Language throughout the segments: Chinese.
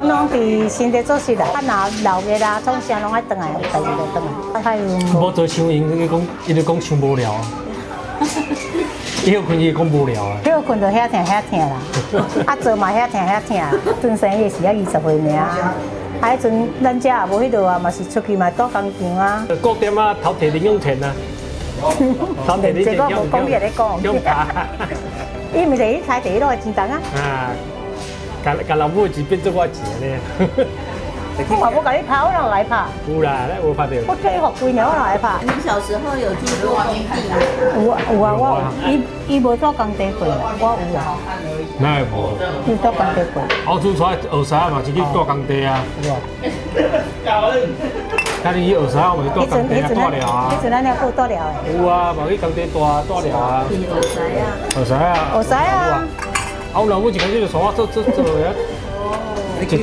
拢伫新地做事啦，啊老个啦，从啥拢爱转来，第二就转来。还有无做伤闲，伊就讲伤无聊啊。伊休困伊讲无聊啊。休困就遐疼遐疼啦，啊做嘛遐疼遐疼，转生意是要20岁尔。啊，迄阵咱遮也无迄落啊，嘛是出去嘛倒工厂啊。各店啊，头摕零用钱啊。头摕零用钱。这个无讲也咧讲。用卡。伊咪第一台第一路的钱重啊。啊。甲老母钱变做我钱咧。我嘛无甲你拍，我哪来拍？有啦，咱有拍到。我退学几年，我哪来拍？你小时候有去过工地吗？有啊，我伊无做工地过啦，我有啊。哪会无？伊做工地过。后厝出来学啥嘛是去做工地啊。有啊。今年去学啥嘛是做工地啊，大寮啊。迄阵咱了够大寮的。有啊，嘛去工地大寮啊。去学啥呀？学啥啊？学啥啊？啊，我老母一开始就带我做呀。一天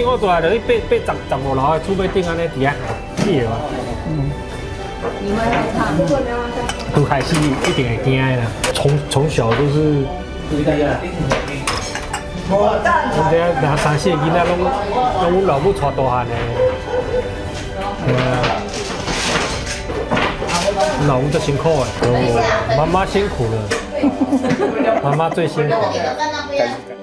我大就去爬15楼的厝尾顶安尼伫遐去啊。你会害怕？刚开始一定会惊的啦，从小都是。我这两三四个囡仔拢阮老母带大汉的。老母最辛苦的，妈妈辛苦了，妈妈最辛苦了。